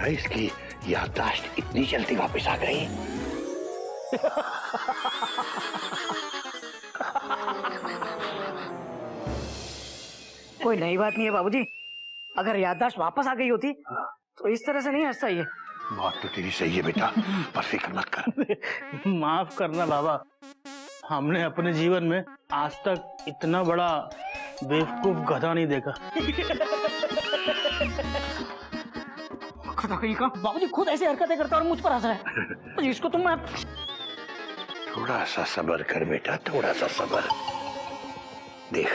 बेटा इसकी याददाश्त इतनी जल्दी वापस आ गई? कोई नई बात नहीं है बाबूजी। अगर याददाश्त वापस आ गई होती तो इस तरह से नहीं हंसता ये। बात तो तेरी सही है बेटा, पर फिक्र मत कर। माफ करना बाबा, हमने अपने जीवन में आज तक इतना बड़ा बेवकूफ गधा नहीं देखा। खता कहीं का बाबूजी खुद ऐसी हरकतें करता और मुझ पर हंस रहा है। इसको तुम थोड़ा सा सब्र कर बेटा, थोड़ा सा सब्र। देख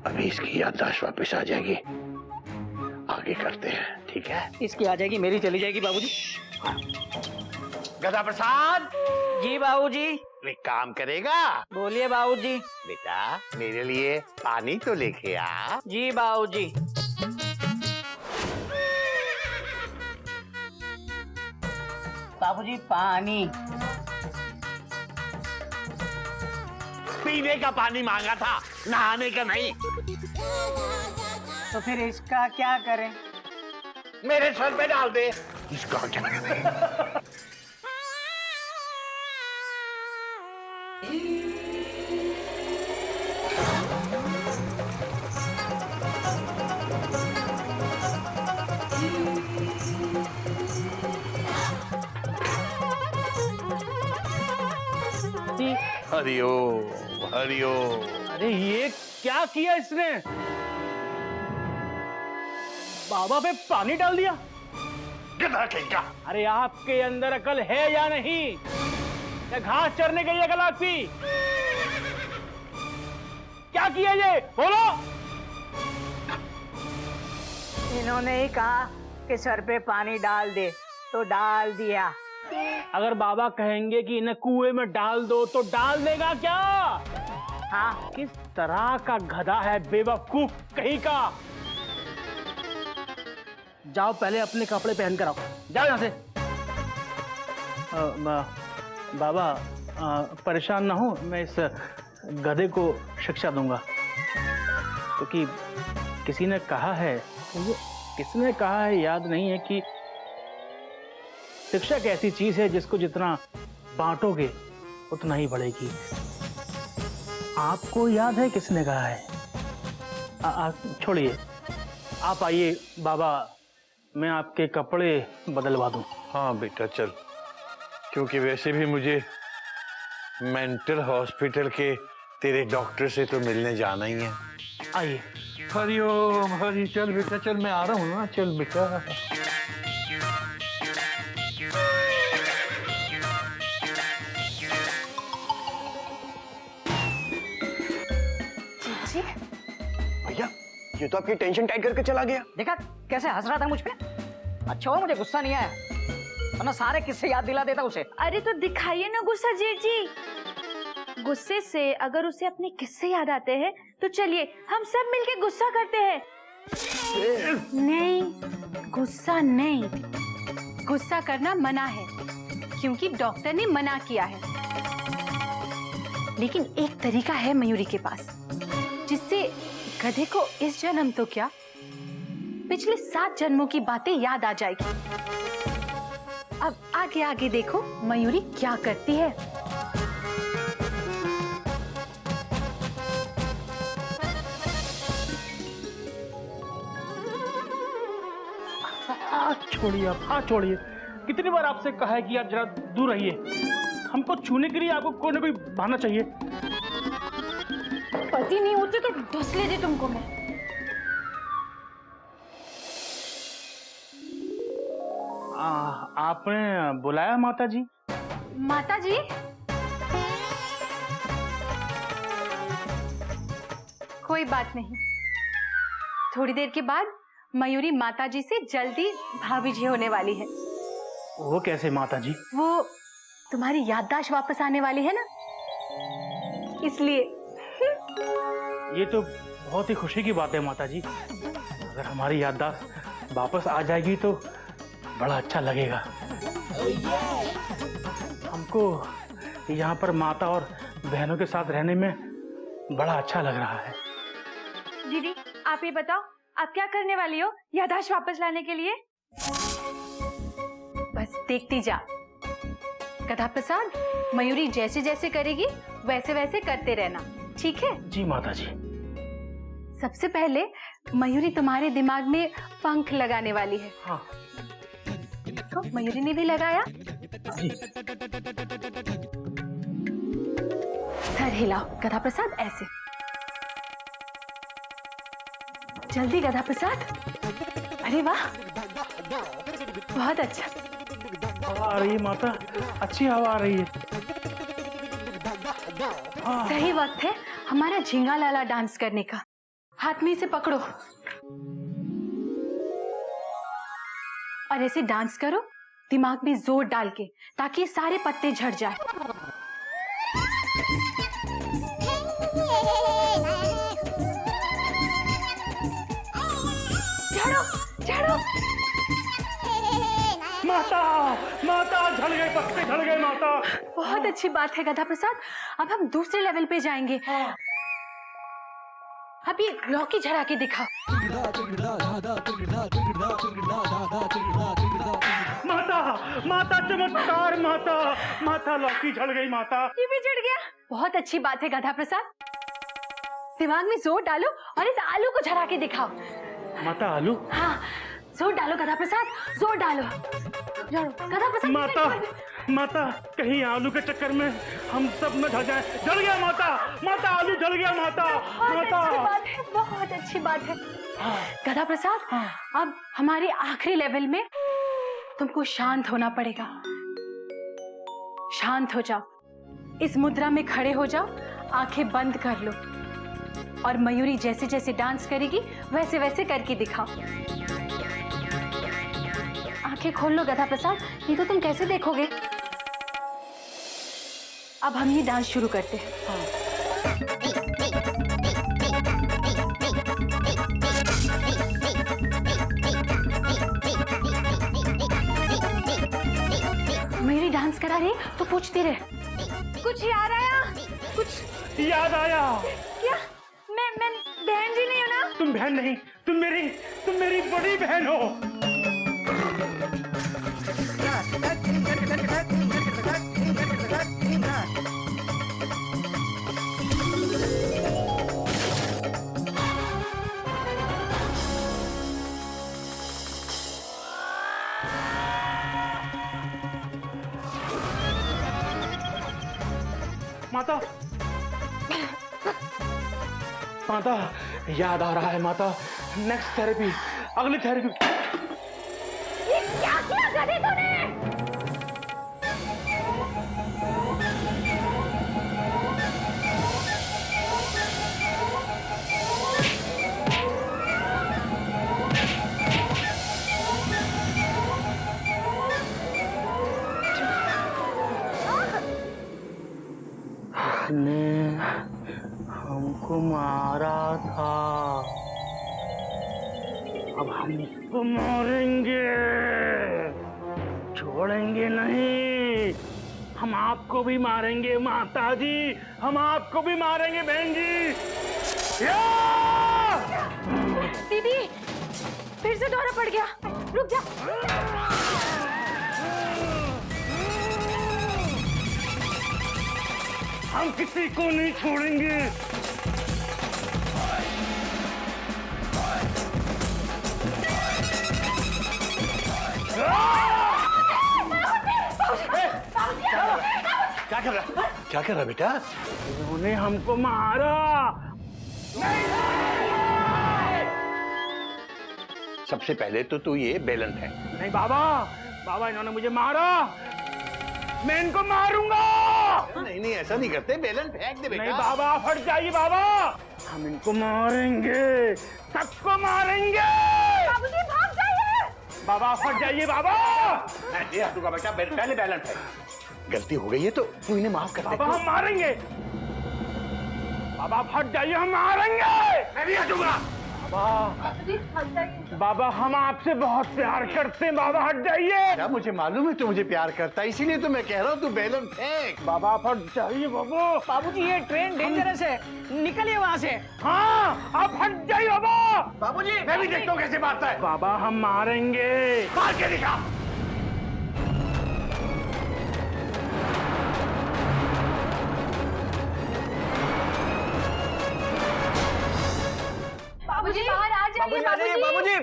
अभी इसकी याददाश्त वापस आ जाएगी, आगे करते हैं, ठीक है? इसकी आ जाएगी, मेरी चली जाएगी बाबूजी। गधा प्रसाद जी बाबूजी। एक काम करेगा? बोलिए बाबूजी। बेटा मेरे लिए पानी तो लेके आ। जी बाबूजी। बाबूजी पानी। पीने का पानी मांगा था, नहाने का नहीं। तो फिर इसका क्या करें? मेरे सर पे डाल दे। इसका क्या करें? हरिओम हरिओम। अरे ये क्या किया इसने? बाबा पे पानी डाल दिया। गधा कहीं का। अरे आपके अंदर अकल है या नहीं? या घास चरने गई अकल आपकी? क्या किया ये? बोलो। इन्होंने ही कहा कि सर पे पानी डाल दे तो डाल दिया। अगर बाबा कहेंगे कि इन्हें कुएं में डाल दो तो डाल देगा क्या? हाँ। किस तरह का गधा है बेवकूफ कहीं का। जाओ पहले अपने कपड़े पहन कर आओ, जाओ यहां से। बाबा परेशान ना हो, मैं इस गधे को शिक्षा दूंगा, क्योंकि किसी ने कहा है, किसने कहा है याद नहीं है, कि शिक्षा एक ऐसी चीज है जिसको जितना बांटोगे उतना ही बढ़ेगी। आपको याद है किसने कहा है? छोड़िए, आप आइए बाबा, मैं आपके कपड़े बदलवा दूं। हाँ बेटा चल, क्योंकि वैसे भी मुझे मेंटल हॉस्पिटल के तेरे डॉक्टर से तो मिलने जाना ही है। आइए। हरिओम हरि। चल बेटा चल, मैं आ रहा हूँ ना, चल बेटा। भैया ये तो आपकी टेंशन टाइट करके चला गया। देखा कैसे हंस रहा था मुझ पे? अच्छा हो मुझे गुस्सा नहीं आया, वरना सारे किस्से याद दिला देता उसे। अरे तो दिखाइए ना गुस्सा जेठ जी। गुस्से से अगर उसे अपने किस्से याद आते हैं तो चलिए हम सब मिलके गुस्सा करते हैं। नहीं, गुस्सा नहीं, गुस्सा करना मना है, क्योंकि डॉक्टर ने मना किया है। लेकिन एक तरीका है मयूरी के पास, जिससे गधे को इस जन्म तो क्या, पिछले 7 जन्मों की बातें याद आ जाएगी। अब आगे आगे देखो मयूरी क्या करती है। छोड़िए आप, हाथ छोड़िए। कितनी बार आपसे कहा है कि आप जरा दूर रहिए। हमको छूने के लिए आपको कोई ना कोई बहाना चाहिए। पति नहीं होते तो ढस लेती तुमको मैं। आपने बुलाया माता जी? माता जी? कोई बात नहीं, थोड़ी देर के बाद मयूरी माता जी से जल्दी भाभी जी होने वाली है। वो कैसे माता जी? वो तुम्हारी याददाश्त वापस आने वाली है ना, इसलिए। ये तो बहुत ही खुशी की बात है माता जी। अगर हमारी याददाश्त वापस आ जाएगी तो बड़ा अच्छा लगेगा। हमको यहाँ पर माता और बहनों के साथ रहने में बड़ा अच्छा लग रहा है। दीदी आप ये बताओ, आप क्या करने वाली हो याददाश्त वापस लाने के लिए? बस देखती जा। गधा प्रसाद, मयूरी जैसे जैसे करेगी वैसे वैसे करते रहना, ठीक है? जी माता जी। सबसे पहले मयूरी तुम्हारे दिमाग में पंख लगाने वाली है। हाँ तो मयूरी ने भी लगाया। जी। सर हिलाओ गधा प्रसाद, ऐसे। जल्दी गधा प्रसाद। अरे वाह, बहुत अच्छा। हवा आ रही है माता, अच्छी हवा आ रही है। हाँ। सही वक्त है हमारा झिंगा लाला डांस करने का। हाथ में इसे पकड़ो और ऐसे डांस करो दिमाग में जोर डाल के, ताकि ये सारे पत्ते झड़ जाए। झड़ो झड़ो। माता माता झड़ गए, पत्ते झड़ गए माता। बहुत अच्छी बात है गधा प्रसाद। अब हम दूसरे लेवल पे जाएंगे। अब ये लौकी झड़ा के दिखाओ। माता माता चमत्कार माता, माता लौकी झड़ गई माता। ये भी झड़ गया। बहुत अच्छी बात है गधा प्रसाद। दिमाग में जोर डालो और इस आलू को झड़ा के दिखाओ। माता आलू? हाँ, जोर डालो गधा प्रसाद, जोर डालो। गधा प्रसाद माता माता कहीं आलू के चक्कर में हम सब न झड़ जाए। झड़ गया माता, माता आलू झड़ गया माता। बहुत अच्छी बात है, बहुत अच्छी बात है। गधा प्रसाद, अब हमारे आखिरी लेवल में तुमको शांत होना पड़ेगा। शांत हो जाओ, इस मुद्रा में खड़े हो जाओ, आंखें बंद कर लो और मयूरी जैसे जैसे डांस करेगी वैसे वैसे करके दिखाओ। आंखें खोल लो गधा प्रसाद, नहीं तो तुम कैसे देखोगे। अब हम ये डांस शुरू करते हैं। मेरी डांस करा रही तो पूछती रहे। कुछ याद आया? कुछ याद आया। क्या? मैं बहन जी नहीं हूँ ना? तुम बहन नहीं, तुम मेरी बड़ी बहन हो। माता माता याद आ रहा है माता। नेक्स्ट थेरेपी, अगली थेरेपी। ये क्या किया गधे तूने? ने हमको मारा था, अब हमको मारेंगे, छोड़ेंगे नहीं। हम आपको भी मारेंगे माता जी, हम आपको भी मारेंगे बहन जी। या! दीदी फिर से दौरा पड़ गया, रुक जा। हम किसी को नहीं छोड़ेंगे। क्या कर रहा बेटा? उन्होंने हमको मारा। सबसे पहले तो तू ये बेलन है। नहीं बाबा, बाबा इन्होंने मुझे मारा, मैं इनको मारूंगा। नहीं नहीं ऐसा नहीं करते, बेलन फेंक दे बेटा। नहीं बाबा, फट जाइए बाबा, हम इनको मारेंगे, सबको मारेंगे। बाबूजी भाग जाइए। बाबा फट जाइए बाबा। ये हटूंगा बेटा, पहले बेलन फेंक। गलती हो गई है तो तू इन्हें माफ कर दे। बाबा हम मारेंगे, बाबा फट जाइए, हम मारेंगे। मैं भी हटूंगा। बाबा बाबा हम आपसे बहुत प्यार करते हैं बाबा, हट जाइए। क्या मुझे मालूम है तू मुझे प्यार करता है, इसीलिए तो मैं कह रहा हूँ तू बैलून फेंक। बाबा आप हट जाइए बाबू। बाबूजी ये ट्रेन डेंजरस है, निकलिए वहाँ से। हाँ आप हट जाइए बाबा। बाबूजी मैं भी देखता हूँ कैसे मारता है। बाबा हम मारेंगे। मार के दिखा। बाबूजी बाहर आ जाइए बाबूजी।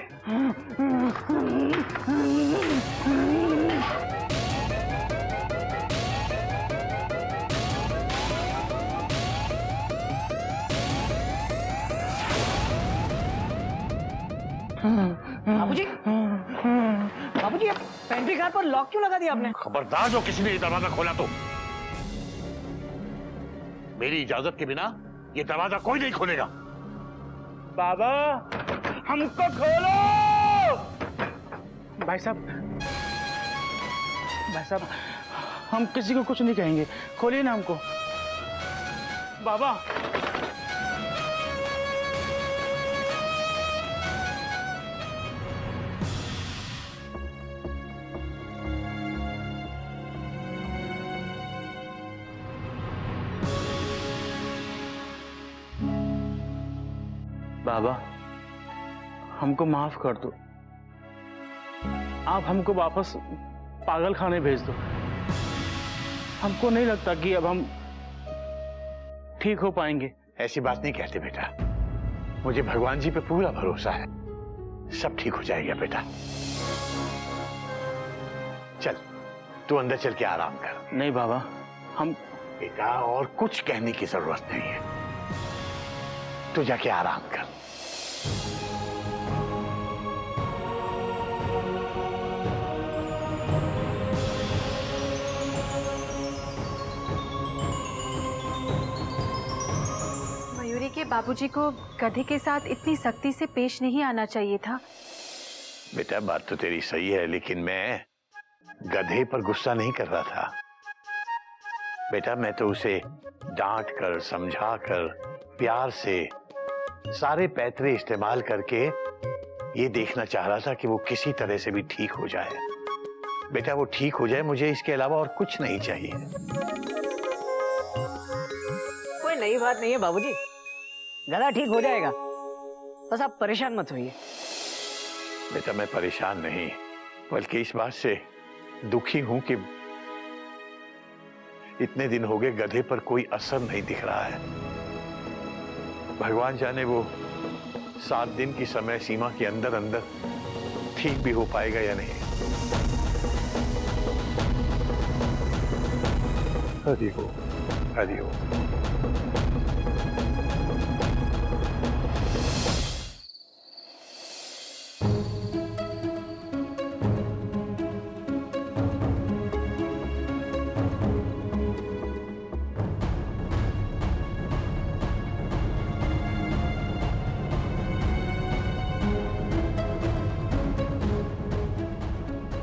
बाबूजी बाबूजी बाबूजी ये पेंट्री कार पर लॉक क्यों लगा दिया आपने? खबरदार जो किसी ने ये दरवाजा खोला तो मेरी इजाजत के बिना ये दरवाजा कोई नहीं खोलेगा। बाबा हमको खोलो। भाई साहब हम किसी को कुछ नहीं कहेंगे, खोलिए ना हमको। बाबा बाबा हमको माफ कर दो, आप हमको वापस पागल खाने भेज दो। हमको नहीं लगता कि अब हम ठीक हो पाएंगे। ऐसी बात नहीं कहते बेटा, मुझे भगवान जी पे पूरा भरोसा है, सब ठीक हो जाएगा बेटा। चल तू अंदर चल के आराम कर। नहीं बाबा हम बेटा और कुछ कहने की जरूरत नहीं है, तू जाके आराम कर। मयूरी के बाबूजी को गधे के साथ इतनी सख्ती से पेश नहीं आना चाहिए था। बेटा बात तो तेरी सही है, लेकिन मैं गधे पर गुस्सा नहीं कर रहा था बेटा। मैं तो उसे डांट कर, समझा कर, प्यार से सारे पैतरे इस्तेमाल करके ये देखना चाह रहा था कि वो किसी तरह से भी ठीक हो जाए। बेटा वो ठीक हो जाए, मुझे इसके अलावा और कुछ नहीं चाहिए। कोई नई बात नहीं है बाबूजी, गधा ठीक हो जाएगा, बस आप परेशान मत होइए। बेटा मैं परेशान नहीं, बल्कि इस बात से दुखी हूं कि इतने दिन हो गए गधे पर कोई असर नहीं दिख रहा है। भगवान जाने वो 7 दिन की समय सीमा के अंदर अंदर ठीक भी हो पाएगा या नहीं। हरि हो, हरि हो।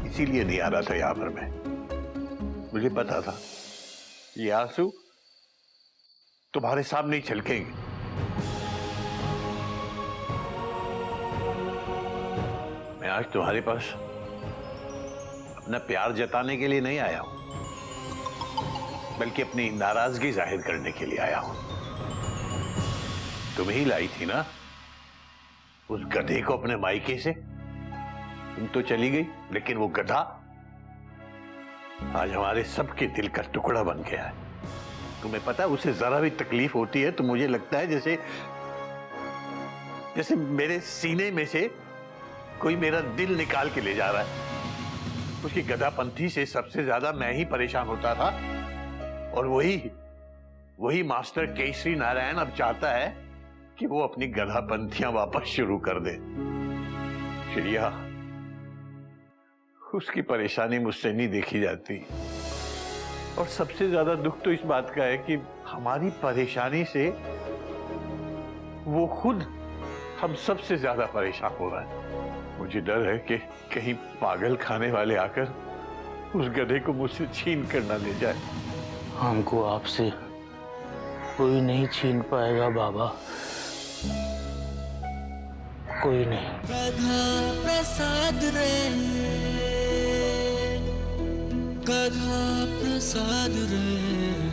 इसीलिए नहीं आ रहा था यहां पर मैं, मुझे पता था ये आंसू तुम्हारे सामने ही छलकेंगे। मैं आज तुम्हारे पास अपना प्यार जताने के लिए नहीं आया हूं, बल्कि अपनी नाराजगी जाहिर करने के लिए आया हूं। तुम ही लाई थी ना उस गधे को अपने मायके से। तुम तो चली गई, लेकिन वो गधा आज हमारे सबके दिल का टुकड़ा बन गया है। तुम्हें पता है उसे जरा भी तकलीफ होती है तो मुझे लगता है जैसे मेरे सीने में से कोई मेरा दिल निकाल के ले जा रहा है। उसकी गधापंथी से सबसे ज्यादा मैं ही परेशान होता था, और वही मास्टर केसरी नारायण अब चाहता है कि वो अपनी गधापंथियां वापस शुरू कर दे। चिड़िया, उसकी परेशानी मुझसे नहीं देखी जाती, और सबसे ज्यादा दुख तो इस बात का है कि हमारी परेशानी से वो खुद हम सबसे ज्यादा परेशान हो रहा है। मुझे डर है कि कहीं पागल खाने वाले आकर उस गधे को मुझसे छीन कर ना ले जाए। हमको आपसे कोई नहीं छीन पाएगा बाबा। कोई नहीं। कथा प्रसाद रे, कथा प्रसाद रे।